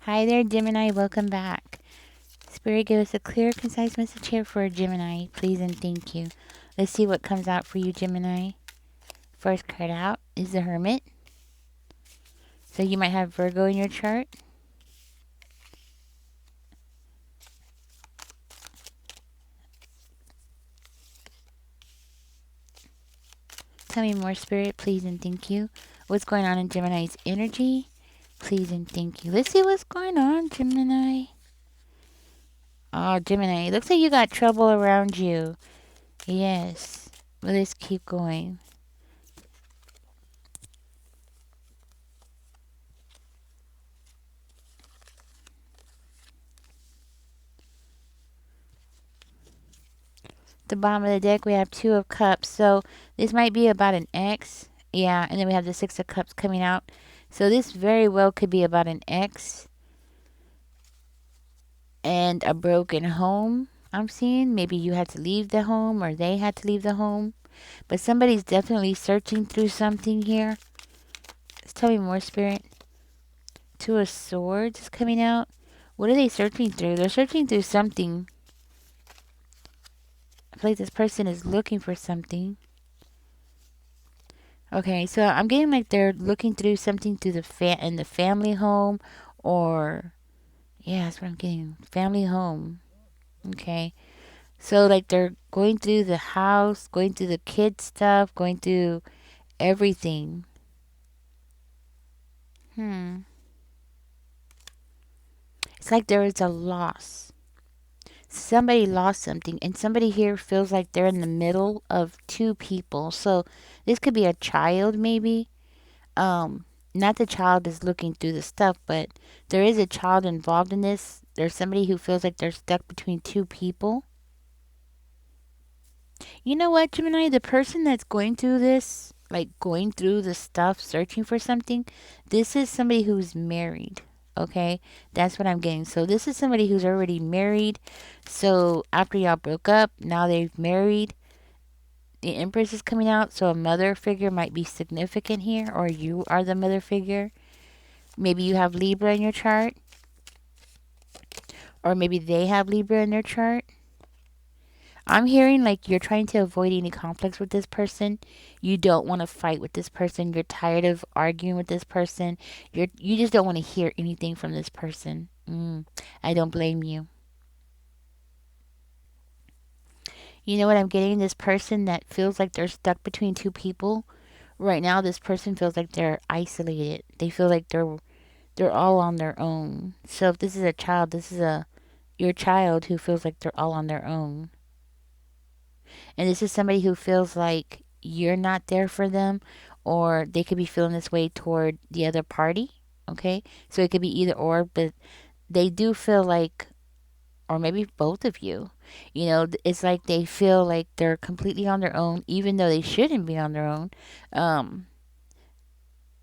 Hi there, Gemini. Welcome back. Spirit, give us a clear, concise message here for Gemini, please and thank you. Let's see what comes out for you, Gemini. First card out is the Hermit. So you might have Virgo in your chart. Tell me more, Spirit, please and thank you. What's going on in Gemini's energy? Please and thank you. Let's see what's going on, Gemini. Oh, Gemini, looks like you got trouble around you. Yes. Well, let's keep going. The bottom of the deck, we have Two of Cups. So this might be about an ex. Yeah, and then we have the Six of Cups coming out. So this very well could be about an ex and a broken home. I'm seeing maybe you had to leave the home or they had to leave the home. But somebody's definitely searching through something here. Just tell me more, Spirit. Two of Swords is coming out. What are they searching through? They're searching through something. I feel like this person is looking for something. Okay, so I'm getting like they're looking through something through in the family home, or yeah, that's what I'm getting. Family home. Okay, so like they're going through the house, going through the kid stuff, going through everything. Hmm. It's like there is a loss. Somebody lost something, and somebody here feels like they're in the middle of two people. So this could be a child, maybe. um Not the child is looking through the stuff, but there is a child involved in this. There's somebody who feels like they're stuck between two people. You know what, Gemini? The person that's going through this, like going through the stuff, searching for something, this is somebody who's married. Okay, that's what I'm getting. So this is somebody who's already married. So after y'all broke up, now they've married. The Empress is coming out, so a mother figure might be significant here, or you are the mother figure. Maybe you have Libra in your chart, or maybe they have Libra in their chart. I'm hearing like you're trying to avoid any conflicts with this person. You don't want to fight with this person. You're tired of arguing with this person. You just don't want to hear anything from this person. I don't blame you. You know what I'm getting? This person that feels like they're stuck between two people. Right now this person feels like they're isolated. They feel like they're all on their own. So if this is a child, this is a your child who feels like they're all on their own. And this is somebody who feels like you're not there for them, or they could be feeling this way toward the other party. Okay. So it could be either or, but they do feel like, or maybe both of you, it's like they feel like they're completely on their own, even though they shouldn't be on their own. Um,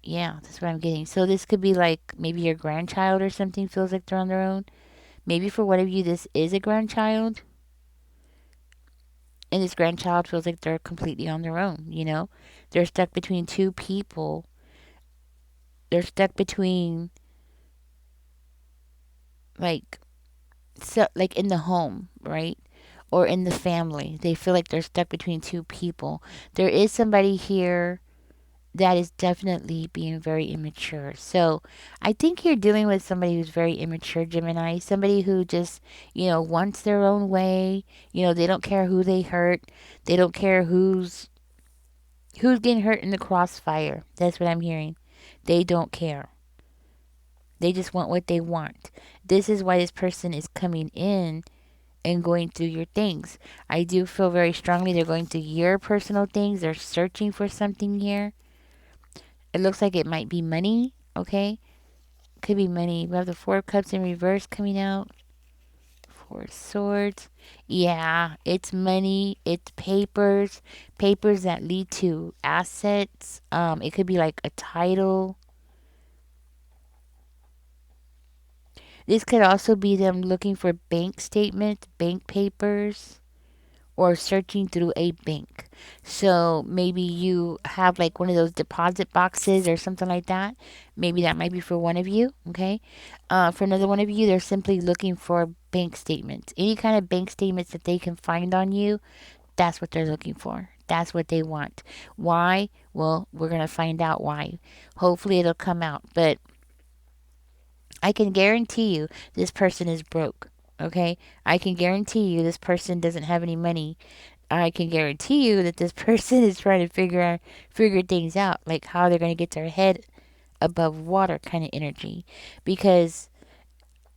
yeah, that's what I'm getting. So this could be like maybe your grandchild or something feels like they're on their own. Maybe for one of you, this is a grandchild, and this grandchild feels like they're completely on their own. They're stuck between two people. They're stuck between, like, so like in the home, right? Or in the family. They feel like they're stuck between two people. There is somebody here that is definitely being very immature. So I think you're dealing with somebody who's very immature, Gemini. Somebody who just, wants their own way. They don't care who they hurt. They don't care who's getting hurt in the crossfire. That's what I'm hearing. They don't care. They just want what they want. This is why this person is coming in and going through your things. I do feel very strongly they're going through your personal things. They're searching for something here. It looks like it might be money, okay? Could be money. We have the Four of Cups in reverse coming out. Four of Swords. Yeah, it's money. It's papers. Papers that lead to assets. It could be like a title. This could also be them looking for bank statements, bank papers, or searching through a bank. So maybe you have like one of those deposit boxes or something like that. Maybe that might be for one of you. Okay. For another one of you, they're simply looking for bank statements. Any kind of bank statements that they can find on you, that's what they're looking for. That's what they want. Why? Well, we're going to find out why. Hopefully it'll come out. But I can guarantee you this person is broke. Okay? I can guarantee you this person doesn't have any money. I can guarantee you that this person is trying to figure things out, like how they're going to get their head above water kind of energy. Because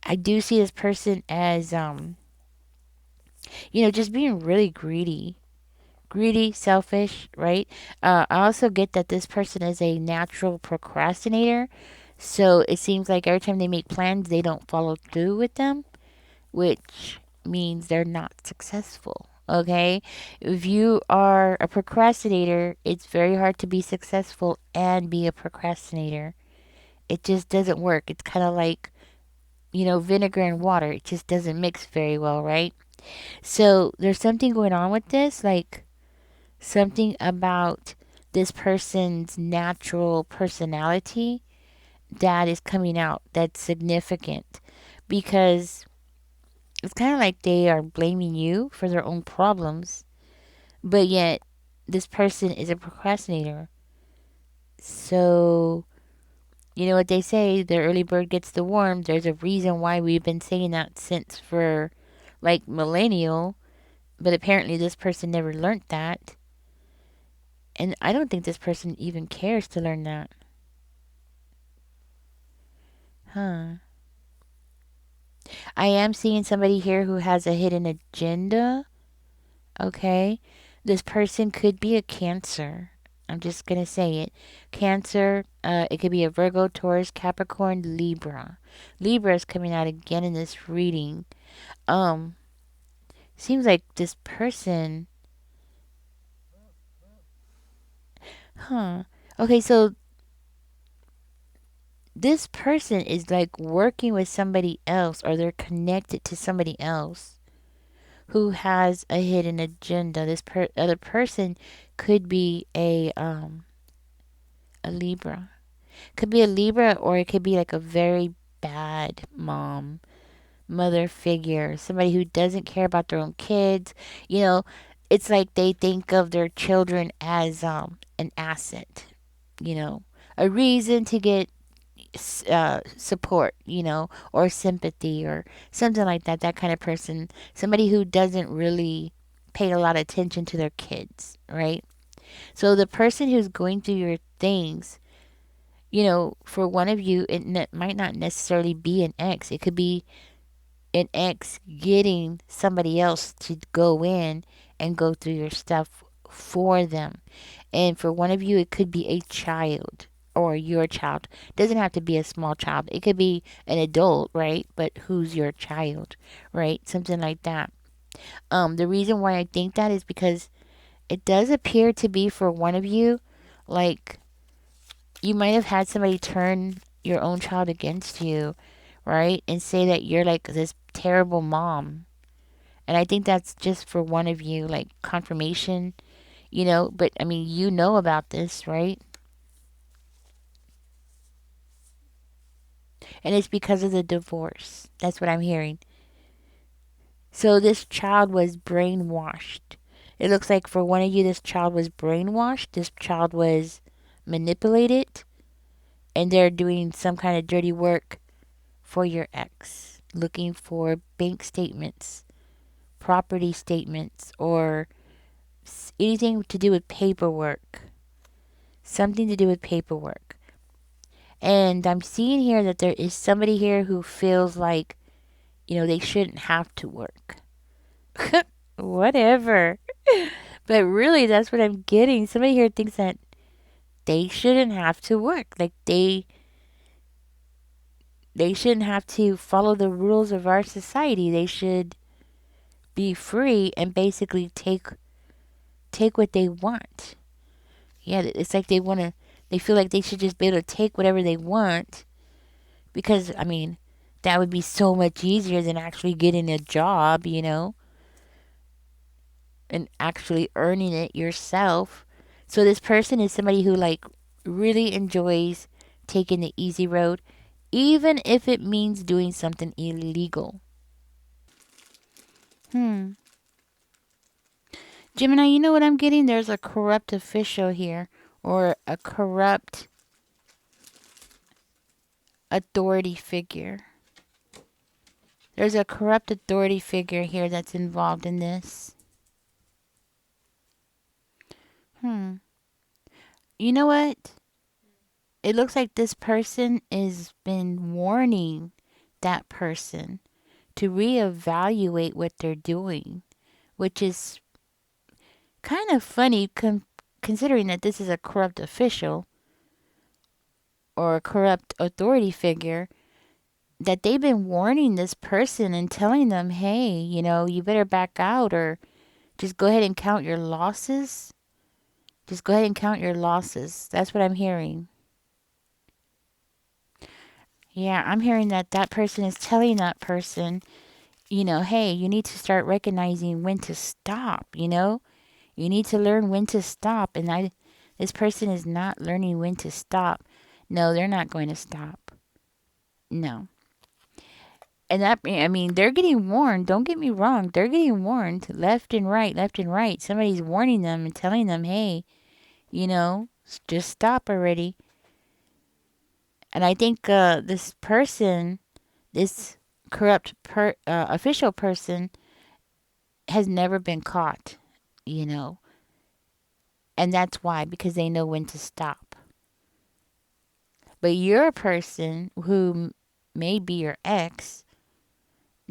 I do see this person as just being really greedy, selfish, right? I also get that this person is a natural procrastinator. So it seems like every time they make plans, they don't follow through with them, which means they're not successful. Okay? If you are a procrastinator, it's very hard to be successful and be a procrastinator. It just doesn't work. It's kind of like, vinegar and water. It just doesn't mix very well, right? So there's something going on with this, like something about this person's natural personality that is coming out that's significant because it's kind of like they are blaming you for their own problems, but yet this person is a procrastinator. So, you know what they say, the early bird gets the worm. There's a reason why we've been saying that since for like millennial, but apparently this person never learned that. And I don't think this person even cares to learn that. Huh. I am seeing somebody here who has a hidden agenda. Okay. This person could be a Cancer. I'm just going to say it. Cancer, it could be a Virgo, Taurus, Capricorn, Libra. Libra is coming out again in this reading. Um, Seems like this person, huh. Okay, so this person is like working with somebody else or they're connected to somebody else who has a hidden agenda. This other person could be a Libra. Could be a Libra or it could be like a very bad mother figure, somebody who doesn't care about their own kids. You know, it's like they think of their children as an asset, you know, a reason to get support, or sympathy or something like that. That kind of person, somebody who doesn't really pay a lot of attention to their kids, right? So the person who's going through your things, for one of you, it might not necessarily be an ex. It could be an ex getting somebody else to go in and go through your stuff for them. And for one of you, it could be a child or your child. It doesn't have to be a small child. It could be an adult, right? But who's your child, right? Something like that. The reason why I think that is because it does appear to be for one of you, like you might have had somebody turn your own child against you, right? And say that you're like this terrible mom. And I think that's just for one of you, like confirmation, but I mean, you know about this, right? And it's because of the divorce. That's what I'm hearing. So this child was brainwashed. It looks like for one of you, this child was brainwashed. This child was manipulated. And they're doing some kind of dirty work for your ex, looking for bank statements, property statements, or anything to do with paperwork. Something to do with paperwork. And I'm seeing here that there is somebody here who feels like, they shouldn't have to work. Whatever. But really, that's what I'm getting. Somebody here thinks that they shouldn't have to work. Like they shouldn't have to follow the rules of our society. They should be free and basically take what they want. Yeah, it's like they feel like they should just be able to take whatever they want because I mean, that would be so much easier than actually getting a job. and actually earning it yourself. So this person is somebody who like really enjoys taking the easy road, even if it means doing something illegal. Hmm. Gemini, you know what I'm getting? There's a corrupt official here, or a corrupt authority figure. There's a corrupt authority figure here that's involved in this. Hmm. You know what? It looks like this person has been warning that person to reevaluate what they're doing, which is kind of funny considering that this is a corrupt official or a corrupt authority figure, that they've been warning this person and telling them, hey, you better back out, or just go ahead and count your losses. Just go ahead and count your losses. That's what I'm hearing. Yeah, I'm hearing that that person is telling that person, hey, you need to start recognizing when to stop. You need to learn when to stop. And this person is not learning when to stop. No, they're not going to stop. No. And that, I mean, they're getting warned. Don't get me wrong. They're getting warned left and right, left and right. Somebody's warning them and telling them, hey, just stop already. And I think this person, this corrupt official person, has never been caught, you know. And that's why, because they know when to stop. But you're a person who may be your ex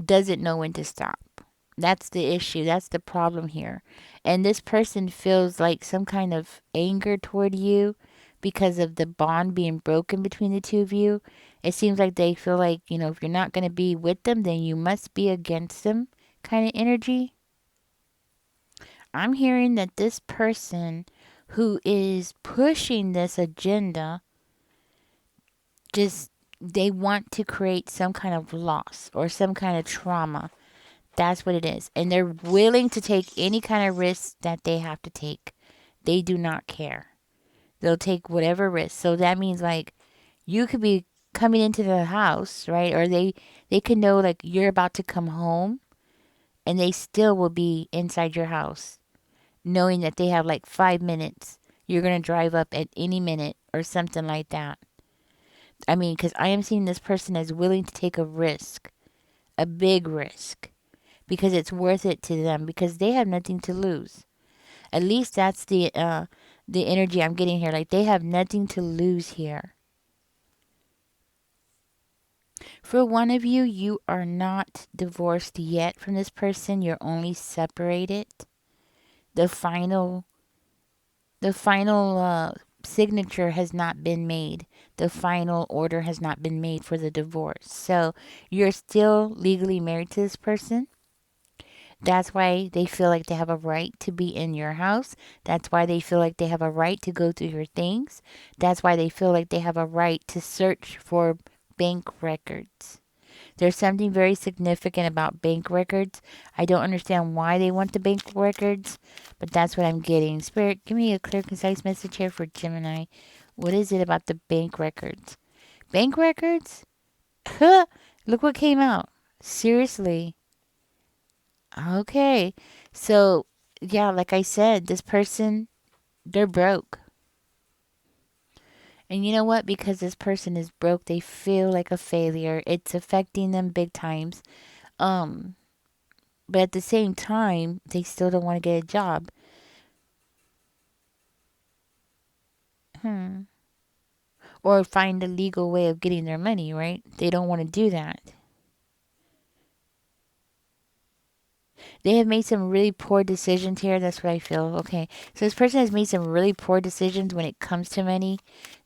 doesn't know when to stop. That's the issue. That's the problem here. And this person feels like some kind of anger toward you because of the bond being broken between the two of you. It seems like they feel like, if you're not going to be with them, then you must be against them kind of energy. I'm hearing that this person who is pushing this agenda, just they want to create some kind of loss or some kind of trauma. That's what it is. And they're willing to take any kind of risk that they have to take. They do not care. They'll take whatever risk. So that means like you could be coming into the house, right? Or they could know like you're about to come home, and they still will be inside your house knowing that they have like 5 minutes. You're going to drive up at any minute or something like that. I mean, cuz I am seeing this person as willing to take a risk, a big risk, because it's worth it to them, because they have nothing to lose. At least that's the energy I'm getting here. Like they have nothing to lose here. For one of you, you are not divorced yet from this person. You're only separated. The final the final signature has not been made. The final order has not been made for the divorce. So you're still legally married to this person. That's why they feel like they have a right to be in your house. That's why they feel like they have a right to go through your things. That's why they feel like they have a right to search for bank records. There's something very significant about bank records. I don't understand why they want the bank records, but that's what I'm getting. Spirit, give me a clear, concise message here for Gemini. What is it about the bank records? Bank records? Look what came out. Seriously. Okay. So, yeah, like I said, this person, they're broke. And you know what? Because this person is broke, they feel like a failure. It's affecting them big times. Um, but at the same time, they still don't want to get a job. Hmm. Or find a legal way of getting their money, right? They don't want to do that. They have made some really poor decisions here. That's what I feel. Okay. So this person has made some really poor decisions when it comes to money.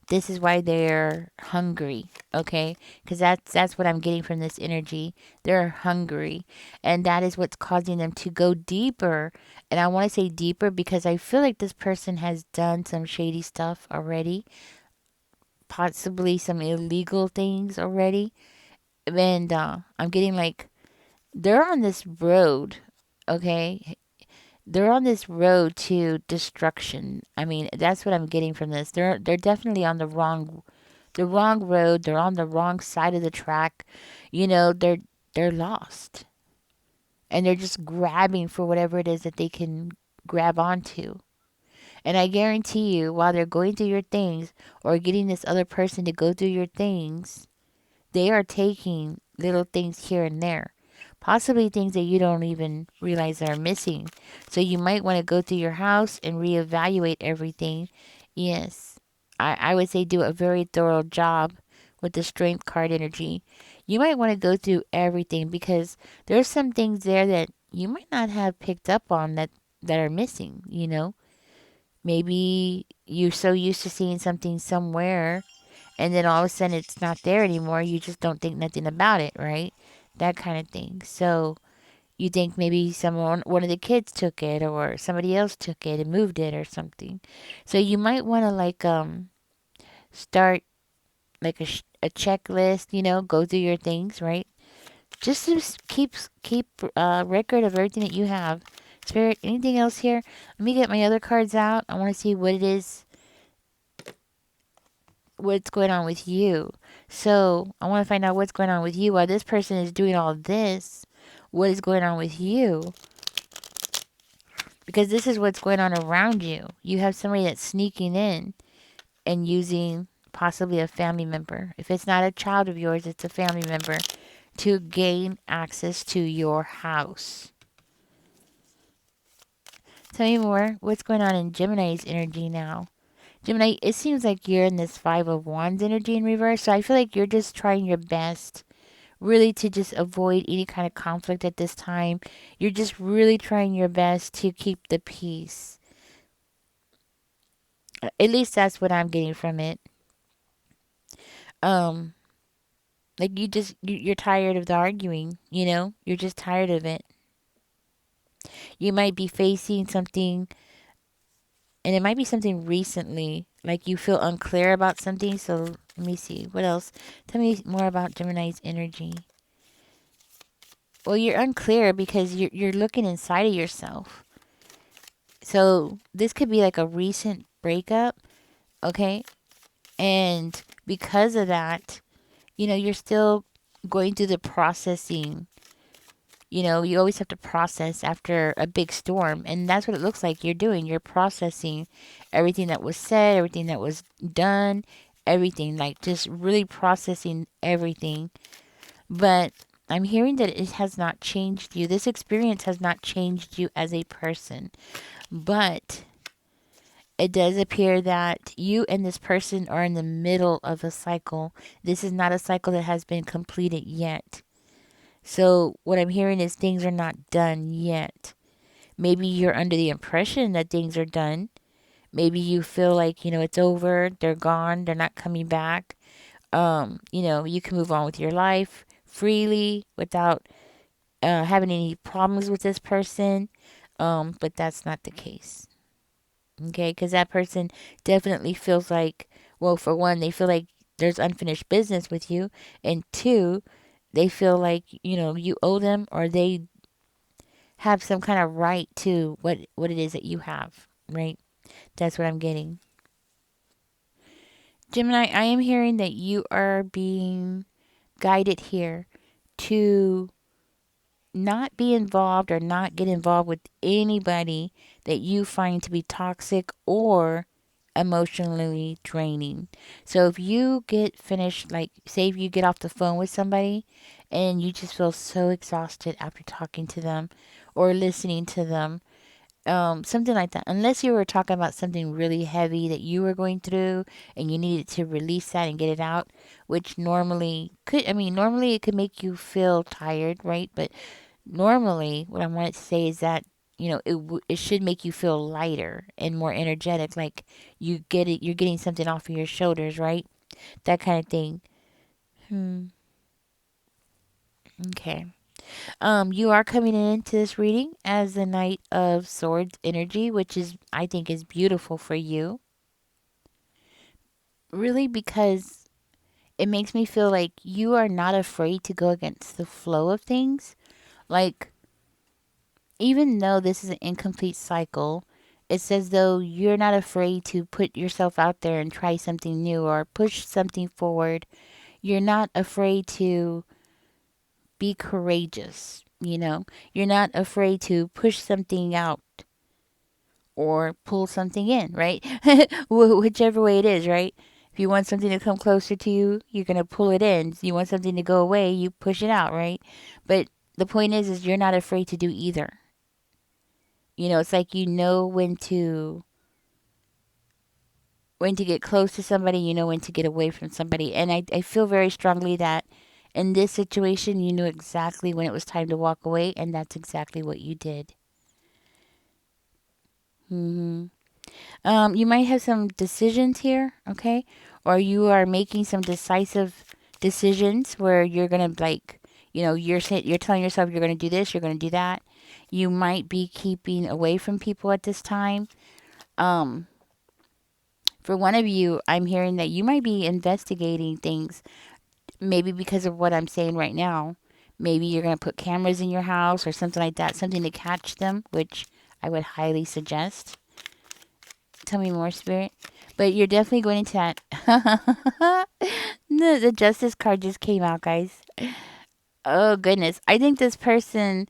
This is why they're hungry, okay? Because that's what I'm getting from this energy. They're hungry, and that is what's causing them to go deeper. And I want to say deeper because I feel like this person has done some shady stuff already, possibly some illegal things already. And I'm getting like they're on this road, okay? they're on this road to destruction. I mean, that's what I'm getting from this. They're definitely on the wrong road. They're on the wrong side of the track. They're lost. And they're just grabbing for whatever it is that they can grab onto. And I guarantee you, while they're going through your things or getting this other person to go through your things, they are taking little things here and there, possibly things that you don't even realize are missing. So you might want to go through your house and reevaluate everything. Yes, I would say do a very thorough job with the strength card energy. You might want to go through everything because there's some things there that you might not have picked up on that are missing. Maybe you're so used to seeing something somewhere and then all of a sudden it's not there anymore. You just don't think nothing about it, right? That kind of thing. So you think maybe one of the kids took it or somebody else took it and moved it or something. So you might want to start like a checklist, go through your things, right? Just to keep record of everything that you have. Spirit, anything else here? Let me get my other cards out. I want to see what it is, what's going on with you. So I want to find out what's going on with you while this person is doing all this. What is going on with you? Because this is what's going on around you. You have somebody that's sneaking in and using possibly a family member. If it's not a child of yours, it's a family member to gain access to your house. Tell me more. What's going on in Gemini's energy now? Gemini, it seems like you're in this Five of Wands energy in reverse. So I feel like you're just trying your best really to just avoid any kind of conflict at this time. You're just really trying your best to keep the peace. At least that's what I'm getting from it. Um, like you're tired of the arguing. You're just tired of it. You might be facing something, and it might be something recently. Like you feel unclear about something. So let me see. What else? Tell me more about Gemini's energy. Well, you're unclear because you're looking inside of yourself. So this could be like a recent breakup, okay? And because of that, you're still going through the processing. You always have to process after a big storm, and that's what it looks like you're doing. You're processing everything that was said, everything that was done, everything, like just really processing everything. But I'm hearing that it has not changed you. This experience has not changed you as a person. But it does appear that you and this person are in the middle of a cycle. This is not a cycle that has been completed yet. So, what I'm hearing is things are not done yet. Maybe you're under the impression that things are done. Maybe you feel like, it's over, they're gone, they're not coming back. You can move on with your life freely without having any problems with this person. But that's not the case. Okay, because that person definitely feels like, well, for one, they feel like there's unfinished business with you, and two, they feel like you owe them, or they have some kind of right to what it is that you have. Right? That's what I'm getting. Gemini, I am hearing that you are being guided here to not be involved or not get involved with anybody that you find to be toxic or emotionally draining. So if you get finished, like say if you get off the phone with somebody and you just feel so exhausted after talking to them or listening to them, something like that. Unless you were talking about something really heavy that you were going through and you needed to release that and get it out, which normally it could make you feel tired, right? But normally what I wanted to say is that it should make you feel lighter and more energetic, like you're getting something off of your shoulders, right? That kind of thing. Okay. You are coming into this reading as the Knight of Swords energy, which is I think is beautiful for you, really, because it makes me feel like you are not afraid to go against the flow of things. Like even though this is an incomplete cycle, it's as though you're not afraid to put yourself out there and try something new or push something forward. You're not afraid to be courageous, you know? You're not afraid to push something out or pull something in, right? Whichever way it is, right? If you want something to come closer to you, you're going to pull it in. You want something to go away, you push it out, right? But the point is you're not afraid to do either. You know, it's like you know when to get close to somebody, you know when to get away from somebody. And I feel very strongly that in this situation, you knew exactly when it was time to walk away, and that's exactly what you did. hmm you might have some decisions here, okay? Or you are making some decisive decisions where you're gonna like, you're telling yourself you're gonna do this, you're gonna do that. You might be keeping away from people at this time. Um, for one of you, I'm hearing that you might be investigating things, maybe because of what I'm saying right now. Maybe you're gonna put cameras in your house or something like that, something to catch them, which I would highly suggest. Tell me more, Spirit. But you're definitely going into that. The Justice card just came out, guys. Oh goodness, I think this person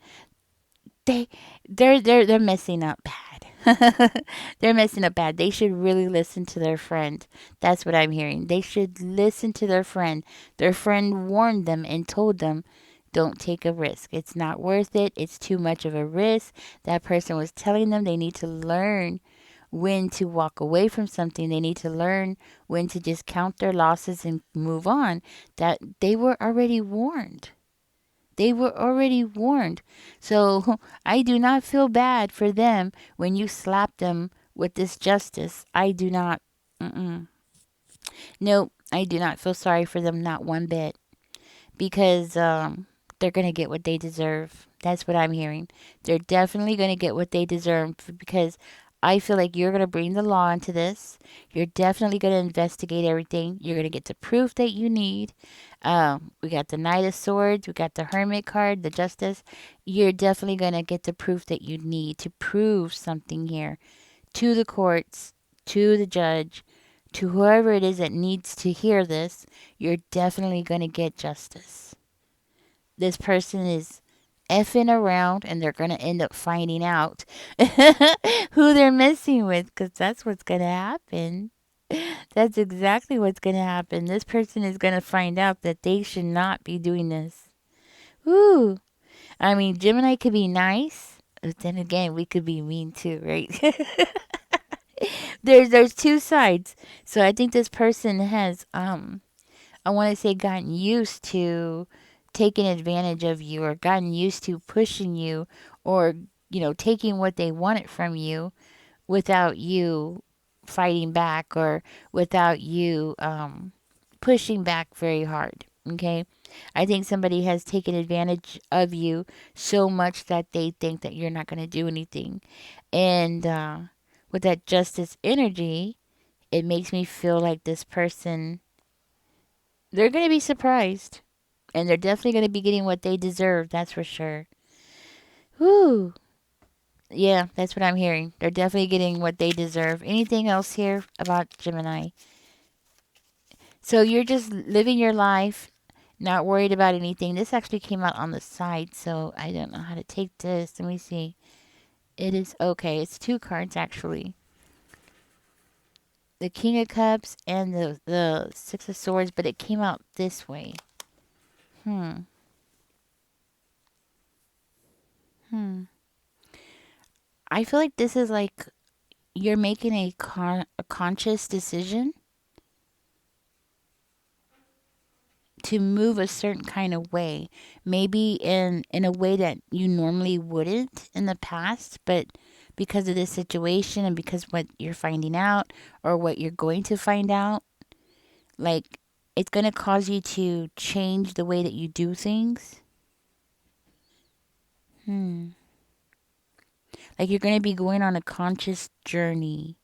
they they're messing up bad. They're messing up bad. They should really listen to their friend. That's what I'm hearing. They should listen to their friend. Their friend warned them and told them, don't take a risk. It's not worth it. It's too much of a risk. That person was telling them they need to learn when to walk away from something. They need to learn when to just count their losses and move on. That they were already warned. They were already warned. So I do not feel bad for them when you slap them with this justice. I do not. Mm-mm. No, I do not feel sorry for them, not one bit, because they're going to get what they deserve. That's what I'm hearing. They're definitely going to get what they deserve because I feel like you're going to bring the law into this. You're definitely going to investigate everything. You're going to get the proof that you need. We got the Knight of Swords. We got the Hermit card, the Justice. You're definitely going to get the proof that you need to prove something here to the courts, to the judge, to whoever it is that needs to hear this. You're definitely going to get justice. This person is effing around and they're going to end up finding out who they're messing with because that's what's going to happen. That's exactly what's going to happen. This person is going to find out that they should not be doing this. Ooh. I mean, Gemini could be nice, but then again, we could be mean too, right? There's two sides. So I think this person has I want to say gotten used to taking advantage of you or gotten used to pushing you or taking what they wanted from you without you fighting back or without you pushing back very hard. Okay, I think somebody has taken advantage of you so much that they think that you're not going to do anything, and with that justice energy, it makes me feel like this person, they're going to be surprised. And they're definitely going to be getting what they deserve. That's for sure. Whew. Yeah, that's what I'm hearing. They're definitely getting what they deserve. Anything else here about Gemini? So you're just living your life, not worried about anything. This actually came out on the side, so I don't know how to take this. Let me see. It is okay. It's two cards actually. The King of Cups and the Six of Swords, but it came out this way. Hmm. Hmm. I feel like this is like you're making a conscious decision to move a certain kind of way, maybe in a way that you normally wouldn't in the past, but because of this situation and because what you're finding out or what you're going to find out, like it's going to cause you to change the way that you do things. Hmm. Like you're going to be going on a conscious journey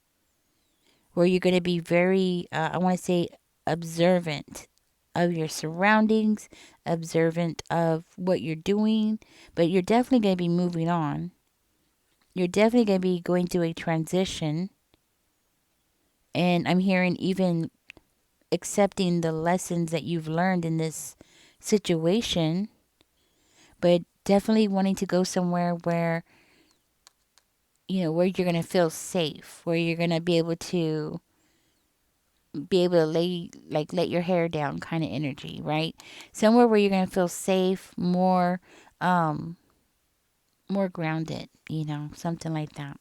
where you're going to be very, I want to say, observant of your surroundings, observant of what you're doing, but you're definitely going to be moving on. You're definitely going to be going through a transition. And I'm hearing even accepting the lessons that you've learned in this situation, but definitely wanting to go somewhere where, where you're going to feel safe, where you're going to be able to lay, like, let your hair down kind of energy, right? Somewhere where you're going to feel safe, um, more grounded, something like that.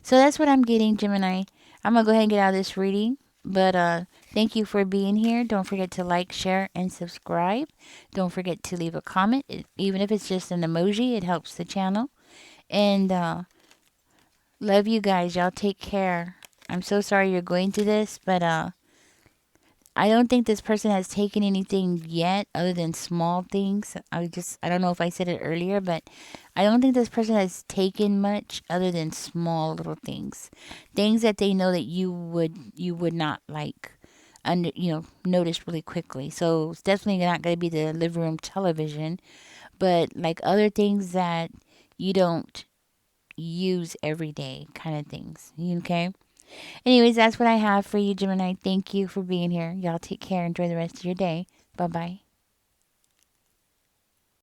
So that's what I'm getting, Gemini. I'm going to go ahead and get out of this reading. But thank you for being here. Don't forget to like, share, and subscribe. Don't forget to leave a comment. Even if it's just an emoji, it helps the channel. And love you guys. Y'all take care. I'm so sorry you're going through this, but I don't think this person has taken anything yet other than small things. I don't know if I said it earlier, but I don't think this person has taken much other than small little things. Things that they know that you would not like notice really quickly. So it's definitely not going to be the living room television, but like other things that you don't use every day kind of things. Okay? Anyways, that's what I have for you, Gemini. Thank you for being here. Y'all take care. Enjoy the rest of your day. Bye bye.